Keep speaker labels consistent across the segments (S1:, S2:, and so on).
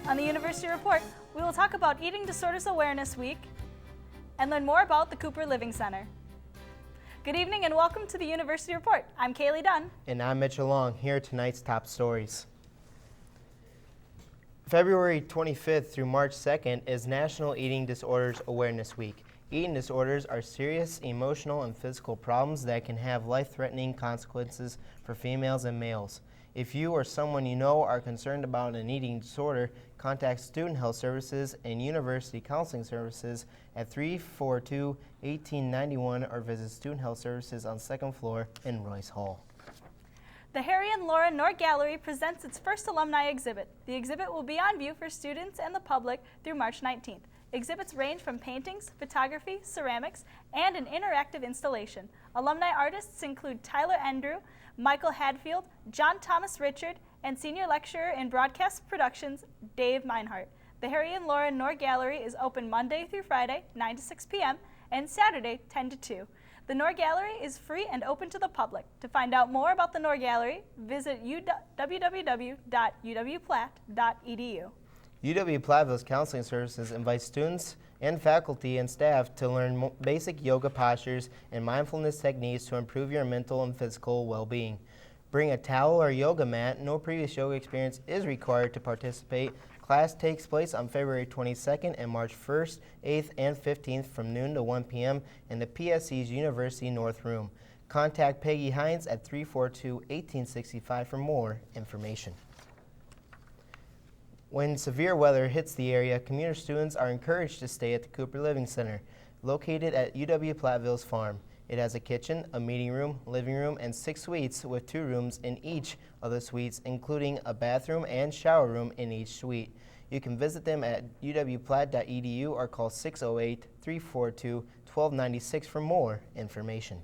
S1: On the University Report, we will talk about Eating Disorders Awareness Week and learn more about the Cooper Living Center. Good evening and welcome to the University Report. I'm Kaylee Dunn.
S2: And I'm Mitchell Long. Here are tonight's top stories. February 25th through March 2nd is National Eating Disorders Awareness Week. Eating disorders are serious emotional and physical problems that can have life-threatening consequences for females and males. If you or someone you know are concerned about an eating disorder, contact Student Health Services and University Counseling Services at 342-1891 or visit Student Health Services on 2nd floor in Royce Hall.
S1: The Harry and Laura Knorr Gallery presents its first alumni exhibit. The exhibit will be on view for students and the public through March 19th. Exhibits range from paintings, photography, ceramics, and an interactive installation. Alumni artists include Tyler Andrew, Michael Hadfield, John Thomas Richard, and senior lecturer in broadcast productions, Dave Meinhardt. The Harry and Laura Knorr Gallery is open Monday through Friday, 9 to 6 p.m., and Saturday, 10 to 2. The Knorr Gallery is free and open to the public. To find out more about the Knorr Gallery, visit www.uw-platt.edu.
S2: UW-Platteville's Counseling Services invites students and faculty and staff to learn basic yoga postures and mindfulness techniques to improve your mental and physical well-being. Bring a towel or yoga mat. No previous yoga experience is required to participate. Class takes place on February 22nd and March 1st, 8th, and 15th from noon to 1 p.m. in the PSC's University North Room. Contact Peggy Hines at 342-1865 for more information. When severe weather hits the area, commuter students are encouraged to stay at the Cooper Living Center, located at UW-Platteville's farm. It has a kitchen, a meeting room, living room, and 6 suites with 2 rooms in each of the suites, including a bathroom and shower room in each suite. You can visit them at uwplatt.edu or call 608-342-1296 for more information.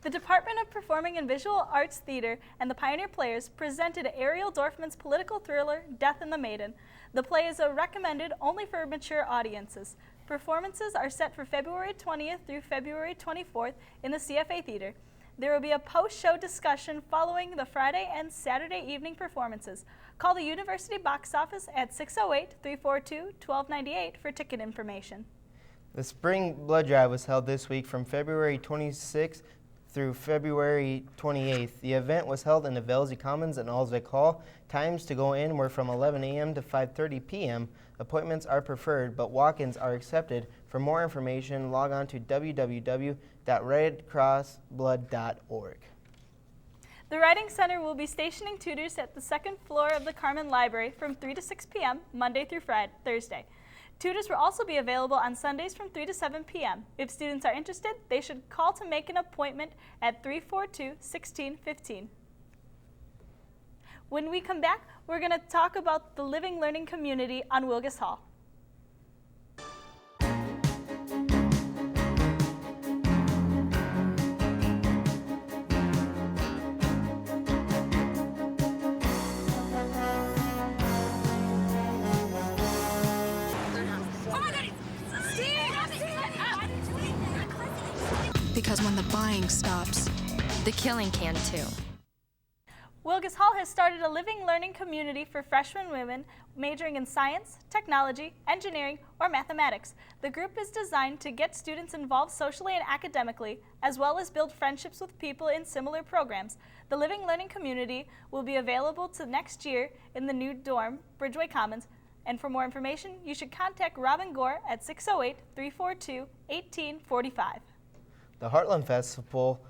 S1: The Department of Performing and Visual Arts Theater and the Pioneer Players presented Ariel Dorfman's political thriller, Death and the Maiden. The play is recommended only for mature audiences. Performances are set for February 20th through February 24th in the CFA Theater. There will be a post-show discussion following the Friday and Saturday evening performances. Call the University box office at 608-342-1298 for ticket information.
S2: The Spring Blood Drive was held this week from February 26th through February 28th. The event was held in the Velzy Commons in Alsvik Hall. Times to go in were from 11 a.m. to 5:30 p.m. Appointments are preferred, but walk-ins are accepted. For more information, log on to www.redcrossblood.org.
S1: The Writing Center will be stationing tutors at the 2nd floor of the Carmen Library from 3 to 6 p.m. Monday through Thursday. Tutors will also be available on Sundays from 3 to 7 p.m. If students are interested, they should call to make an appointment at 342-1615. When we come back, we're going to talk about the Living Learning Community on Wilgus Hall.
S3: Because when the buying stops,
S4: the killing can too.
S1: Wilgus Hall has started a living learning community for freshman women majoring in science, technology, engineering, or mathematics. The group is designed to get students involved socially and academically, as well as build friendships with people in similar programs. The living learning community will be available to next year in the new dorm, Bridgeway Commons. And for more information, you should contact Robin Gore at 608-342-1845.
S2: The Heartland Festival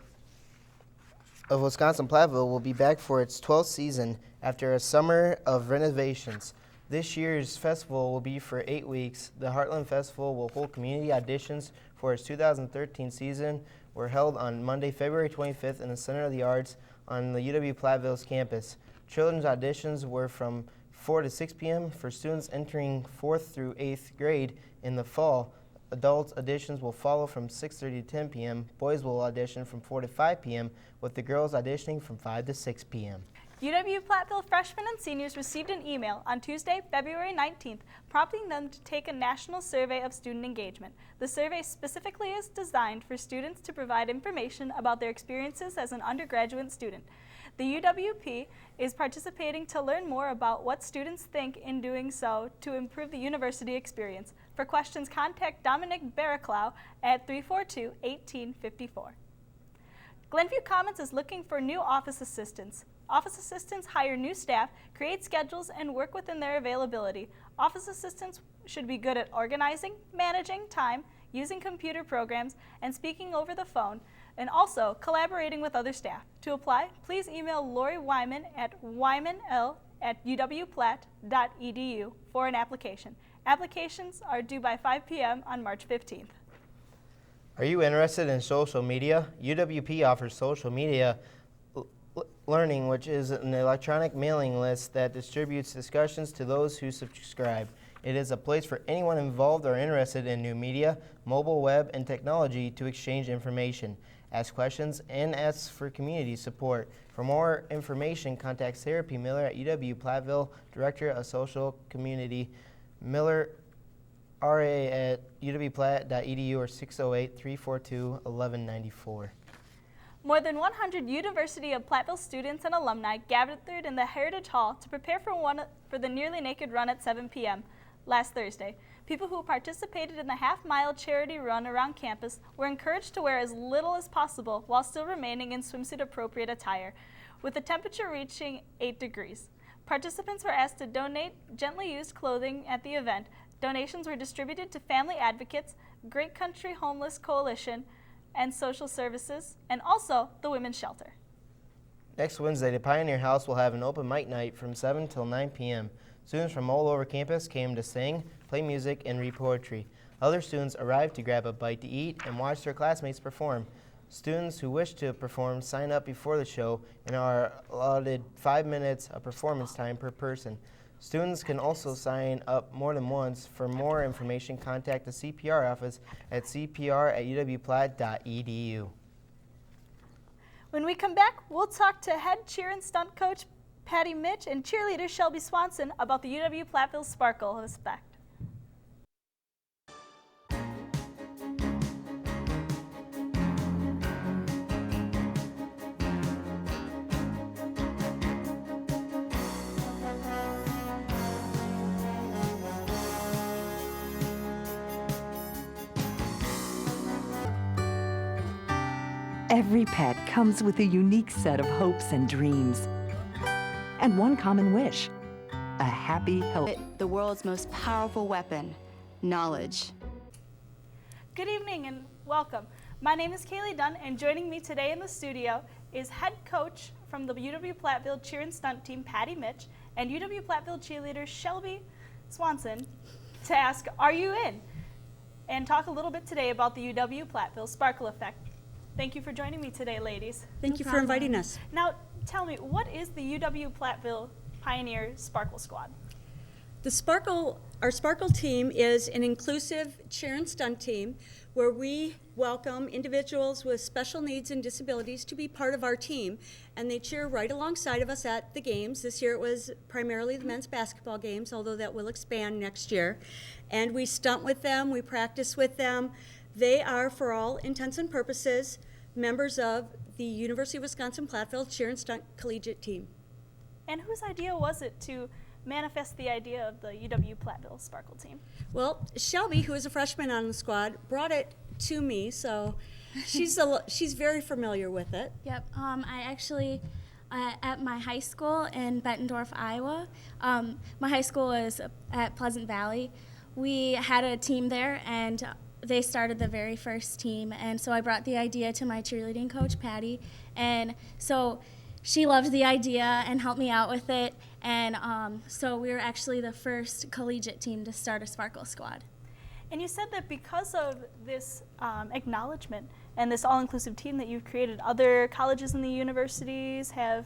S2: of Wisconsin-Platteville will be back for its 12th season after a summer of renovations. This year's festival will be for 8 weeks. The Heartland Festival will hold community auditions for its 2013 season. Were held on Monday, February 25th in the Center of the Arts on the UW-Platteville's campus. Children's auditions were from 4 to 6 p.m. for students entering 4th through 8th grade in the fall. Adult auditions will follow from 6:30 to 10 p.m. Boys will audition from 4 to 5 p.m., with the girls auditioning from 5 to 6 p.m.
S1: UW-Platteville freshmen and seniors received an email on Tuesday, February 19th, prompting them to take a national survey of student engagement. The survey specifically is designed for students to provide information about their experiences as an undergraduate student. The UWP is participating to learn more about what students think in doing so to improve the university experience. For questions, contact Dominic Barraclough at 342-1854. Glenview Commons is looking for new office assistants. Office assistants hire new staff, create schedules, and work within their availability. Office assistants should be good at organizing, managing time, using computer programs, and speaking over the phone, and also collaborating with other staff. To apply, please email Lori Wyman at wymanl@uwplatt.edu for an application. Applications are due by 5 p.m. on March 15th.
S2: Are you interested in social media? UWP offers social media learning, which is an electronic mailing list that distributes discussions to those who subscribe. It is a place for anyone involved or interested in new media, mobile web, and technology to exchange information, ask questions, and ask for community support. For more information, contact Sarah P. Miller at UW-Platteville, Director of Social Community, Miller RA at uwplatt.edu or 608-342-1194.
S1: More than 100 University of Platteville students and alumni gathered in the Heritage Hall to prepare for the Nearly Naked Run at 7 p.m. last Thursday. People who participated in the half-mile charity run around campus were encouraged to wear as little as possible while still remaining in swimsuit-appropriate attire, with the temperature reaching 8 degrees. Participants were asked to donate gently used clothing at the event. Donations were distributed to Family Advocates, Great Country Homeless Coalition, and Social Services, and also the Women's Shelter.
S2: Next Wednesday, the Pioneer House will have an open mic night from 7 till 9 p.m. Students from all over campus came to sing, play music, and read poetry. Other students arrived to grab a bite to eat and watch their classmates perform. Students who wish to perform sign up before the show and are allotted 5 minutes of performance time per person. Students can also sign up more than once. For more information, contact the CPR office at cpr@uwplatt.edu.
S1: When we come back, we'll talk to head cheer and stunt coach Patty Mitch and cheerleader Shelby Swanson about the UW-Platteville Sparkle Effect.
S5: Every pet comes with a unique set of hopes and dreams, and one common wish: a happy, healthy.
S6: The world's most powerful weapon, knowledge.
S1: Good evening and welcome. My name is Kaylee Dunn, and joining me today in the studio is head coach from the UW-Platteville cheer and stunt team, Patty Mitch, and UW-Platteville cheerleader Shelby Swanson to ask, are you in? And talk a little bit today about the UW-Platteville Sparkle Effect. Thank you for joining me today, ladies.
S7: Thank you for inviting us.
S1: Now, tell me, what is the UW-Platteville Pioneer Sparkle Squad?
S7: Our Sparkle team is an inclusive cheer and stunt team where we welcome individuals with special needs and disabilities to be part of our team, and they cheer right alongside of us at the games. This year it was primarily the men's basketball games, although that will expand next year. And we stunt with them, we practice with them. They are, for all intents and purposes, members of the University of Wisconsin-Platteville Cheer and Stunt Collegiate Team.
S1: And whose idea was it to manifest the idea of the UW-Platteville Sparkle team?
S7: Well, Shelby, who is a freshman on the squad, brought it to me, so she's very familiar with it.
S8: Yep. I actually, at my high school in Bettendorf, Iowa, my high school is at Pleasant Valley. We had a team there, and they started the very first team, and so I brought the idea to my cheerleading coach, Patty, and so she loved the idea and helped me out with it, and so we were actually the first collegiate team to start a Sparkle Squad.
S1: And you said that because of this acknowledgement and this all-inclusive team that you've created, other colleges and the universities have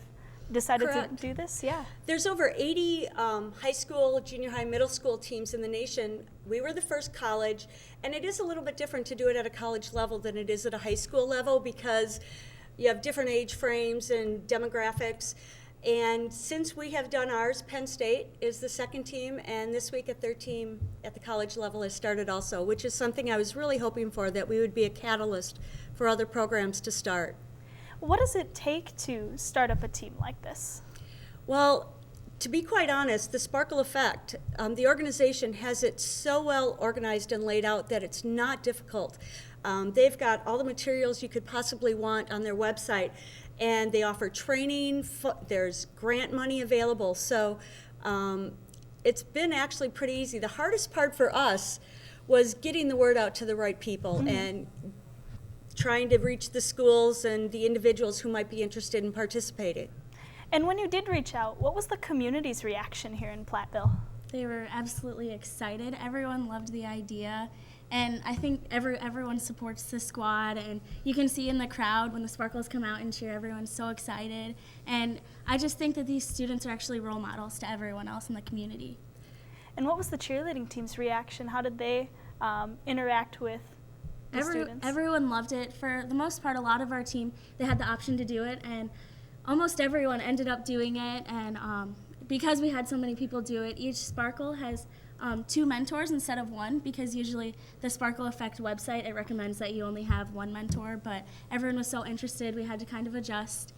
S1: decided
S7: Correct.
S1: to do this? Yeah.
S7: There's over 80 high school, junior high, middle school teams in the nation. We were the first college, and it is a little bit different to do it at a college level than it is at a high school level because you have different age frames and demographics. And since we have done ours, Penn State is the second team, and this week a third team at the college level has started also, which is something I was really hoping for, that we would be a catalyst for other programs to start.
S1: What does it take to start up a team like this?
S7: Well, to be quite honest, the Sparkle Effect, the organization has it so well organized and laid out that it's not difficult. They've got all the materials you could possibly want on their website, and they offer training. There's grant money available, so it's been actually pretty easy. The hardest part for us was getting the word out to the right people and trying to reach the schools and the individuals who might be interested in participating.
S1: And when you did reach out, what was the community's reaction here in Platteville?
S8: They were absolutely excited. Everyone loved the idea. And I think everyone supports the squad, and you can see in the crowd when the Sparkles come out and cheer, everyone's so excited. And I just think that these students are actually role models to everyone else in the community.
S1: And what was the cheerleading team's reaction? How did they interact with the students?
S8: Everyone loved it. For the most part, a lot of our team, they had the option to do it, and almost everyone ended up doing it. And because we had so many people do it, each Sparkle has 2 mentors instead of 1, because usually the Sparkle Effect website, it recommends that you only have 1 mentor, but everyone was so interested, we had to kind of adjust.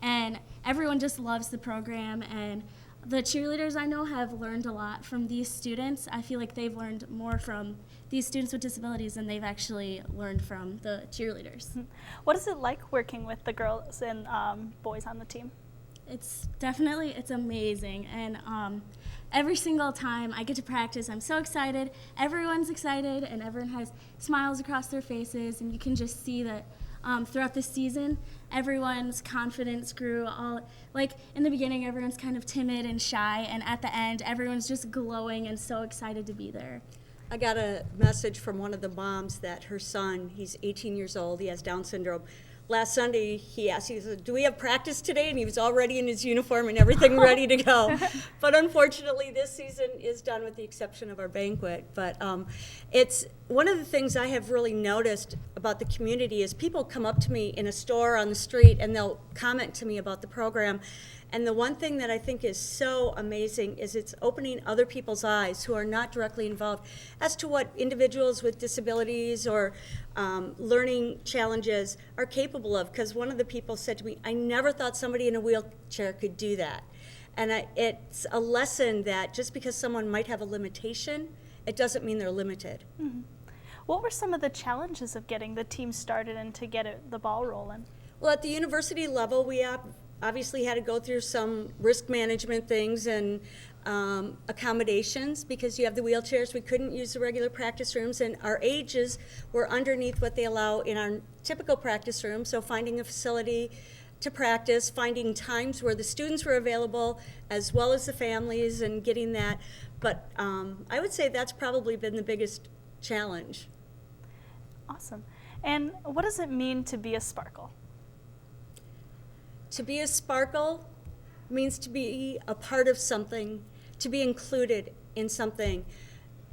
S8: And everyone just loves the program, and the cheerleaders I know have learned a lot from these students. I feel like they've learned more from these students with disabilities than they've actually learned from the cheerleaders.
S1: What is it like working with the girls and boys on the team?
S8: It's amazing, and every single time I get to practice, I'm so excited. Everyone's excited, and everyone has smiles across their faces, and you can just see that throughout the season, everyone's confidence grew. Like in the beginning, everyone's kind of timid and shy, and at the end, everyone's just glowing and so excited to be there.
S7: I got a message from one of the moms that her son, he's 18 years old, he has Down syndrome. Last Sunday, he said, do we have practice today? And he was already in his uniform and everything ready to go. But unfortunately, this season is done with the exception of our banquet. But it's one of the things I have really noticed about the community is people come up to me in a store on the street and they'll comment to me about the program. And the one thing that I think is so amazing is it's opening other people's eyes who are not directly involved as to what individuals with disabilities or learning challenges are capable of. Because one of the people said to me, I never thought somebody in a wheelchair could do that. And it's a lesson that just because someone might have a limitation, it doesn't mean they're limited.
S1: Mm-hmm. What were some of the challenges of getting the team started and to get the ball rolling?
S7: Well, at the university level, we obviously had to go through some risk management things and accommodations because you have the wheelchairs. We couldn't use the regular practice rooms, and our ages were underneath what they allow in our typical practice room. So finding a facility to practice, finding times where the students were available as well as the families and getting that. But I would say that's probably been the biggest challenge.
S1: Awesome. And what does it mean to be a Sparkle?
S7: To be a Sparkle means to be a part of something, to be included in something.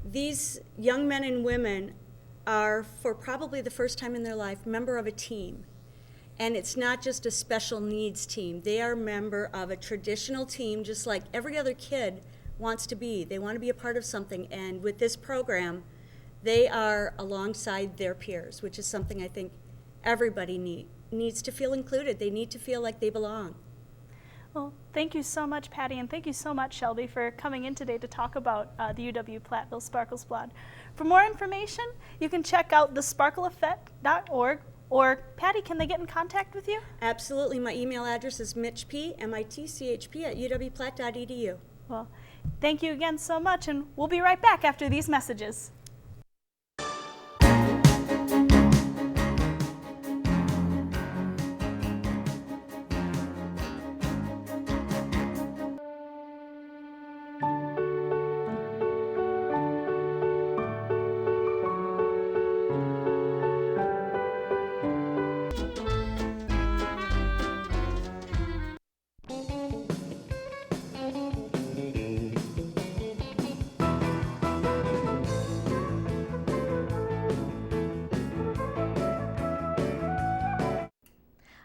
S7: These young men and women are, for probably the first time in their life, member of a team. And it's not just a special needs team. They are a member of a traditional team, just like every other kid wants to be. They want to be a part of something. And with this program, they are alongside their peers, which is something I think everybody needs to feel included. They need to feel like they belong.
S1: Well, thank you so much, Patty, and thank you so much, Shelby, for coming in today to talk about the UW-Platteville Sparkle Squad. For more information, you can check out thesparkleeffect.org, or Patty, can they get in contact with you?
S7: Absolutely. My email address is mitchp@uwplatt.edu.
S1: Well, thank you again so much, and we'll be right back after these messages.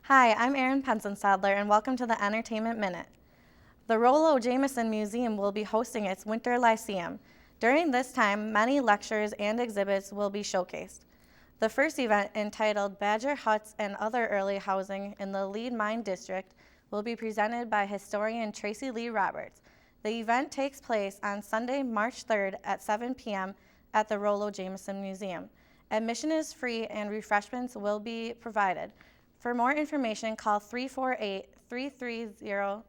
S9: Hi, I'm Erin Penzensadler, and welcome to the Entertainment Minute. The Rollo Jameson Museum will be hosting its Winter Lyceum. During this time, many lectures and exhibits will be showcased. The first event, entitled Badger Huts and Other Early Housing in the Lead Mine District, will be presented by historian Tracy Lee Roberts. The event takes place on Sunday, March 3rd at 7 p.m. at the Rollo Jameson Museum. Admission is free and refreshments will be provided. For more information, call 348-3301.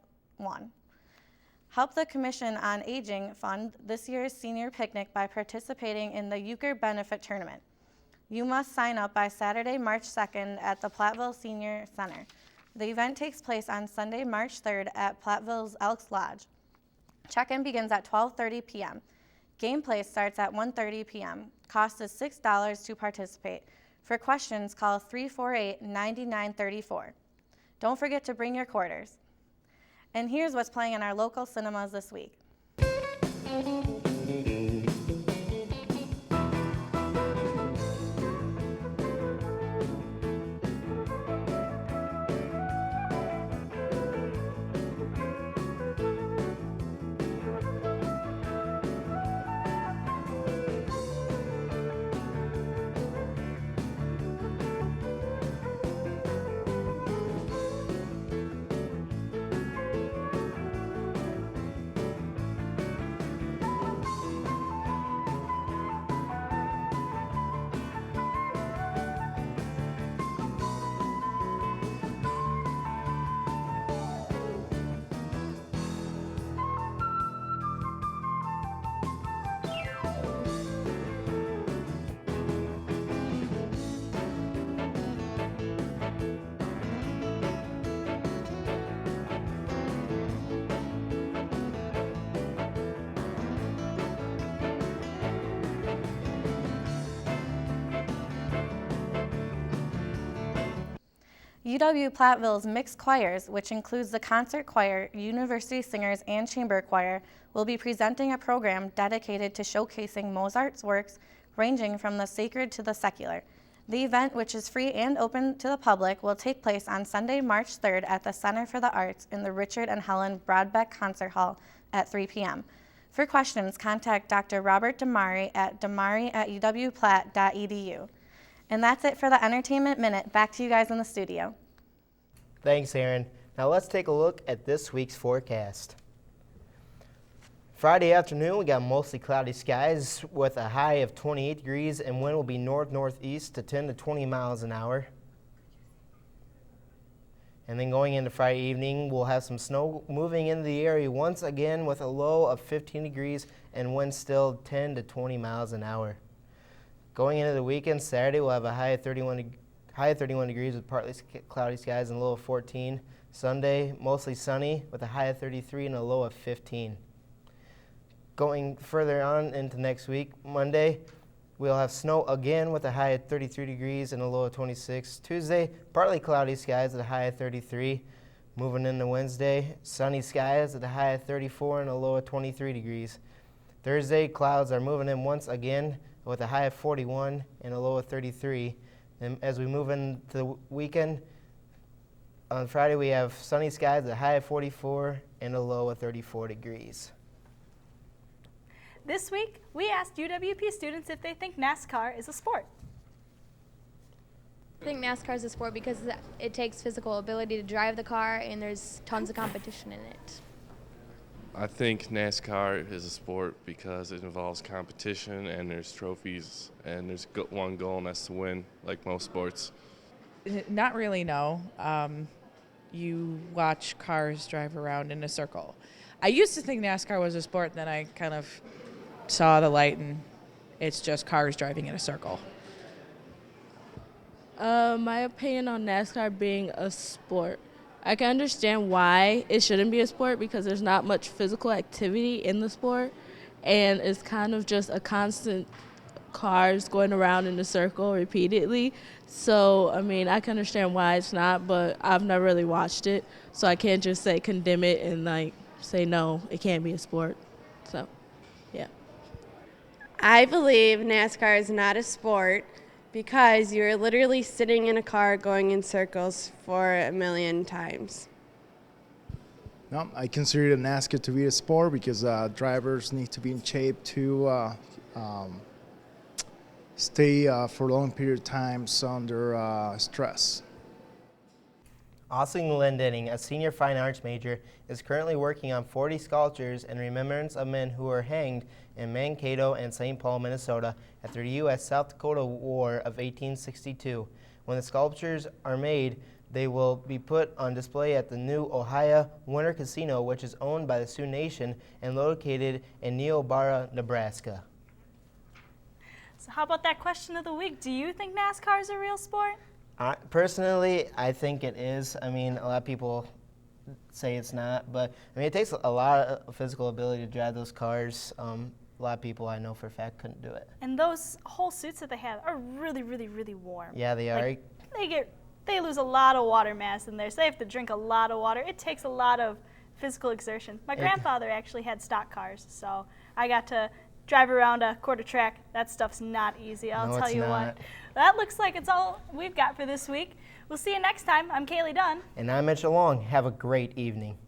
S9: Help the Commission on Aging fund this year's senior picnic by participating in the Euchre Benefit Tournament. You must sign up by Saturday, March 2nd at the Platteville Senior Center. The event takes place on Sunday, March 3rd at Platteville's Elks Lodge. Check-in begins at 12:30 p.m. Gameplay starts at 1:30 p.m. Cost is $6 to participate. For questions, call 348-9934. Don't forget to bring your quarters. And here's what's playing in our local cinemas this week. UW-Platteville's mixed choirs, which includes the concert choir, university singers, and chamber choir, will be presenting a program dedicated to showcasing Mozart's works ranging from the sacred to the secular. The event, which is free and open to the public, will take place on Sunday, March 3rd at the Center for the Arts in the Richard and Helen Broadbeck Concert Hall at 3 p.m. For questions, contact Dr. Robert Damari at uwplatt.edu. And that's it for the Entertainment Minute. Back to you guys in the studio.
S2: Thanks, Aaron. Now let's take a look at this week's forecast. Friday afternoon, we got mostly cloudy skies with a high of 28 degrees and wind will be north-northeast to 10 to 20 miles an hour. And then going into Friday evening, we'll have some snow moving into the area once again with a low of 15 degrees and wind still 10 to 20 miles an hour. Going into the weekend, Saturday, we'll have a high of 31 degrees with partly cloudy skies and a low of 14. Sunday, mostly sunny with a high of 33 and a low of 15. Going further on into next week, Monday, we'll have snow again with a high of 33 degrees and a low of 26. Tuesday, partly cloudy skies at a high of 33. Moving into Wednesday, sunny skies at a high of 34 and a low of 23 degrees. Thursday, clouds are moving in once again with a high of 41 and a low of 33. And as we move into the weekend, on Friday we have sunny skies at a high of 44 and a low of 34 degrees.
S1: This week, we asked UWP students if they think NASCAR is a sport.
S4: I think NASCAR is a sport because it takes physical ability to drive the car and there's tons of competition in it.
S10: I think NASCAR is a sport because it involves competition and there's trophies and there's one goal and that's to win, like most sports.
S11: Not really, no. You watch cars drive around in a circle. I used to think NASCAR was a sport, and then I kind of saw the light and it's just cars driving in a circle.
S12: My opinion on NASCAR being a sport. I can understand why it shouldn't be a sport because there's not much physical activity in the sport, and it's kind of just a constant cars going around in a circle repeatedly. So, I mean, I can understand why it's not, but I've never really watched it, so I can't just say condemn it and say no, it can't be a sport. So, yeah.
S13: I believe NASCAR is not a sport because you're literally sitting in a car going in circles for a million times.
S14: No, I consider NASCAR to be a sport because drivers need to be in shape to stay for a long period of time under stress.
S2: Austin Glendenning, a senior fine arts major, is currently working on 40 sculptures in remembrance of men who were hanged in Mankato and St. Paul, Minnesota after the U.S.-South Dakota War of 1862. When the sculptures are made, they will be put on display at the new Ohio Winter Casino, which is owned by the Sioux Nation and located in Niobrara, Nebraska.
S1: So how about that question of the week? Do you think NASCAR is a real sport?
S2: Personally, I think it is. I mean, a lot of people say it's not, but I mean, it takes a lot of physical ability to drive those cars. A lot of people I know for a fact couldn't do it.
S1: And those whole suits that they have are really, really, really warm.
S2: Yeah, they are.
S1: Like, they lose a lot of water mass in there, so they have to drink a lot of water. It takes a lot of physical exertion. My grandfather actually had stock cars, so I got to drive around a quarter track. That stuff's not easy, I'll tell you what. That looks like it's all we've got for this week. We'll see you next time. I'm Kaylee Dunn.
S2: And I'm Mitchell Long. Have a great evening.